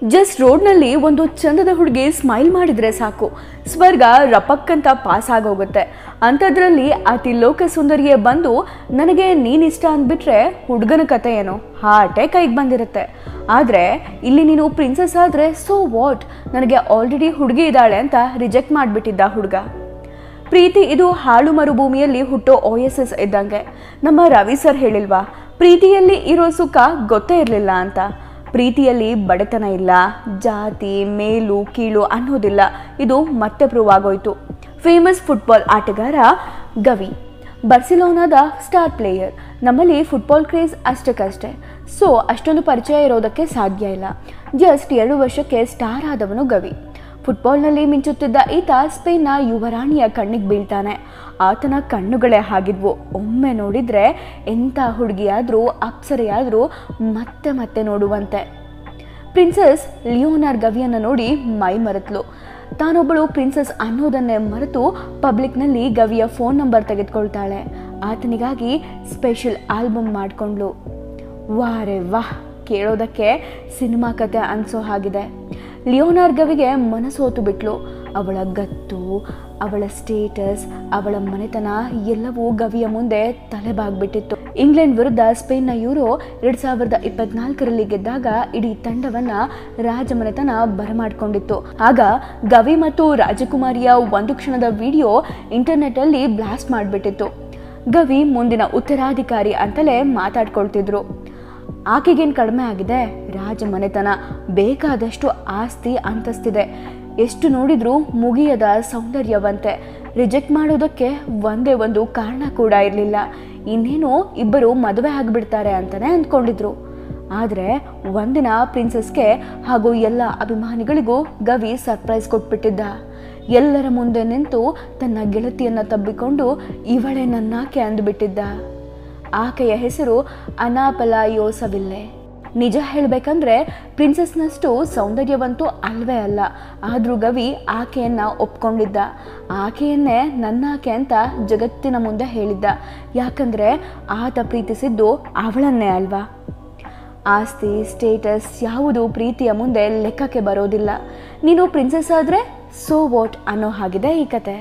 Just ರೋಡ್ನಲ್ಲಿ ಒಂದು ಚಂದದ ಹುಡುಗಿ ಸ್ಮೈಲ್ ಮಾಡಿದ್ರೆ ಸಾಕು, ಸ್ವರ್ಗ ರಪಕ್ಕಂತ ಪಾಸ್ ಆಗೋಗುತ್ತೆ. ಅಂಥದ್ರಲ್ಲಿ ಅತಿ ಲೋಕ ಸುಂದರಿಯೇ ಬಂದು ನನಗೆ ನೀನಿಷ್ಟ ಅಂದ್ಬಿಟ್ರೆ ಹುಡುಗನ ಕತೆ ಏನೋ ಹಾರ್ಟೇ ಕೈಗೆ ಬಂದಿರುತ್ತೆ. ಆದರೆ ಇಲ್ಲಿ ನೀನು ಪ್ರಿನ್ಸಸ್ ಆದರೆ ಸೋ ವಾಟ್, ನನಗೆ ಆಲ್ರೆಡಿ ಹುಡುಗಿ ಇದ್ದಾಳೆ ಅಂತ ರಿಜೆಕ್ಟ್ ಮಾಡಿಬಿಟ್ಟಿದ್ದ ಹುಡುಗ. ಪ್ರೀತಿ ಇದು ಹಾಳು ಮರುಭೂಮಿಯಲ್ಲಿ ಹುಟ್ಟೋ OSS ಇದ್ದಂಗೆ. ನಮ್ಮ ರವಿ ಸರ್ ಹೇಳಿಲ್ವಾ, ಪ್ರೀತಿಯಲ್ಲಿ ಇರೋ ಸುಖ ಗೊತ್ತೇ ಇರಲಿಲ್ಲ ಅಂತ. ಪ್ರೀತಿಯಲ್ಲಿ ಬಡತನ ಇಲ್ಲ, ಜಾತಿ ಮೇಲು ಕೀಳು ಅನ್ನೋದಿಲ್ಲ. ಇದು ಮತ್ತೆ ಪ್ರೂವ್ ಆಗೋಯ್ತು. ಫೇಮಸ್ ಫುಟ್ಬಾಲ್ ಆಟಗಾರ ಗವಿ, ಬಾರ್ಸಿಲೋನಾದ ಸ್ಟಾರ್ ಪ್ಲೇಯರ್. ನಮ್ಮಲ್ಲಿ ಫುಟ್ಬಾಲ್ ಕ್ರೇಜ್ ಅಷ್ಟಕ್ಕಷ್ಟೇ, ಸೊ ಅಷ್ಟೊಂದು ಪರಿಚಯ ಇರೋದಕ್ಕೆ ಸಾಧ್ಯ ಇಲ್ಲ. ಜಸ್ಟ್ 2 ವರ್ಷಕ್ಕೆ ಸ್ಟಾರ್ ಆದವನು ಗವಿ. ಫುಟ್ಬಾಲ್ನಲ್ಲಿ ಮಿಂಚುತ್ತಿದ್ದ ಈತ ಸ್ಪೇನ್ನ ಯುವರಾಣಿಯ ಕಣ್ಣಿಗೆ ಬೀಳ್ತಾನೆ. ಆತನ ಕಣ್ಣುಗಳೇ ಹಾಗಿದ್ವು. ಒಮ್ಮೆ ನೋಡಿದರೆ ಎಂಥ ಹುಡುಗಿಯಾದರೂ ಅಪ್ಸರೆಯಾದರೂ ಮತ್ತೆ ಮತ್ತೆ ನೋಡುವಂತೆ. ಪ್ರಿನ್ಸಸ್ ಲಿಯೋನಾರ್ ಗವಿಯನ್ನು ನೋಡಿ ಮೈ ಮರೆತಳು. ತಾನೊಬ್ಬಳು ಪ್ರಿನ್ಸಸ್ ಅನ್ನೋದನ್ನೇ ಮರೆತು ಪಬ್ಲಿಕ್ನಲ್ಲಿ ಗವಿಯ ಫೋನ್ ನಂಬರ್ ತೆಗೆದುಕೊಳ್ತಾಳೆ. ಆತನಿಗಾಗಿ ಸ್ಪೆಷಲ್ ಆಲ್ಬಮ್ ಮಾಡಿಕೊಂಡ್ಳು. ವಾರೆ ವಾಹ್, ಕೇಳೋದಕ್ಕೆ ಸಿನಿಮಾ ಕತೆ ಅನಿಸೋ ಹಾಗಿದೆ. ಲಿಯೋನಾರ್ ಗವಿಗೆ ಮನಸೋತು ಬಿಟ್ಲು. ಅವಳ ಗತ್ತು, ಅವಳ ಸ್ಟೇಟಸ್, ಅವಳ ಮನೆತನ ಎಲ್ಲವೂ ಗವಿಯ ಮುಂದೆ ತಲೆಬಾಗ್ಬಿಟ್ಟಿತ್ತು. ಇಂಗ್ಲೆಂಡ್ ವಿರುದ್ಧ ಸ್ಪೇನ್ನ ಯೂರೋ 2024ರಲ್ಲಿ ಗೆದ್ದಾಗ ಇಡೀ ತಂಡವನ್ನ ರಾಜಮನೆತನ ಬರಮಾಡ್ಕೊಂಡಿತ್ತು. ಆಗ ಗವಿ ಮತ್ತು ರಾಜಕುಮಾರಿಯ ಒಂದು ಕ್ಷಣದ ವಿಡಿಯೋ ಇಂಟರ್ನೆಟ್ ಅಲ್ಲಿ ಬ್ಲಾಸ್ಟ್ ಮಾಡಿಬಿಟ್ಟಿತ್ತು. ಗವಿ ಮುಂದಿನ ಉತ್ತರಾಧಿಕಾರಿ ಅಂತಲೇ ಮಾತಾಡ್ಕೊಳ್ತಿದ್ರು. ಆಕೆಗೇನು ಕಡಿಮೆ ಆಗಿದೆ? ರಾಜಮನೆತನ, ಬೇಕಾದಷ್ಟು ಆಸ್ತಿ ಅಂತಸ್ತಿದೆ, ಎಷ್ಟು ನೋಡಿದ್ರೂ ಮುಗಿಯದ ಸೌಂದರ್ಯವಂತೆ. ರಿಜೆಕ್ಟ್ ಮಾಡೋದಕ್ಕೆ ಒಂದೇ ಒಂದು ಕಾರಣ ಕೂಡ ಇರಲಿಲ್ಲ. ಇನ್ನೇನು ಇಬ್ಬರು ಮದುವೆ ಆಗಿಬಿಡ್ತಾರೆ ಅಂತಲೇ ಅಂದ್ಕೊಂಡಿದ್ರು. ಆದರೆ ಒಂದಿನ ಪ್ರಿನ್ಸಸ್ಗೆ ಹಾಗೂ ಎಲ್ಲ ಅಭಿಮಾನಿಗಳಿಗೂ ಗವಿ ಸರ್ಪ್ರೈಸ್ ಕೊಟ್ಬಿಟ್ಟಿದ್ದ. ಎಲ್ಲರ ಮುಂದೆ ನಿಂತು ತನ್ನ ಗೆಳತಿಯನ್ನು ತಬ್ಬಿಕೊಂಡು ಇವಳೇ ನನ್ನಾಕೆ ಅಂದುಬಿಟ್ಟಿದ್ದ. ಆಕೆಯ ಹೆಸರು ಅನಾಪಲ ಯೋಸವಿಲ್ಲೆ. ನಿಜ ಹೇಳಬೇಕಂದ್ರೆ ಪ್ರಿನ್ಸಸ್ನಷ್ಟು ಸೌಂದರ್ಯವಂತೂ ಅಲ್ವೇ ಅಲ್ಲ. ಆದರೂ ಗವಿ ಆಕೆಯನ್ನು ಒಪ್ಕೊಂಡಿದ್ದ. ಆಕೆಯನ್ನೇ ನನ್ನಾಕೆ ಅಂತ ಜಗತ್ತಿನ ಮುಂದೆ ಹೇಳಿದ್ದ. ಯಾಕಂದರೆ ಆತ ಪ್ರೀತಿಸಿದ್ದು ಅವಳನ್ನೇ ಅಲ್ವಾ. ಆಸ್ತಿ, ಸ್ಟೇಟಸ್ ಯಾವುದು ಪ್ರೀತಿಯ ಮುಂದೆ ಲೆಕ್ಕಕ್ಕೆ ಬರೋದಿಲ್ಲ. ನೀನು ಪ್ರಿನ್ಸಸ್ ಆದರೆ ಸೋ ವಾಟ್ ಅನ್ನೋ ಹಾಗಿದೆ ಈ ಕತೆ.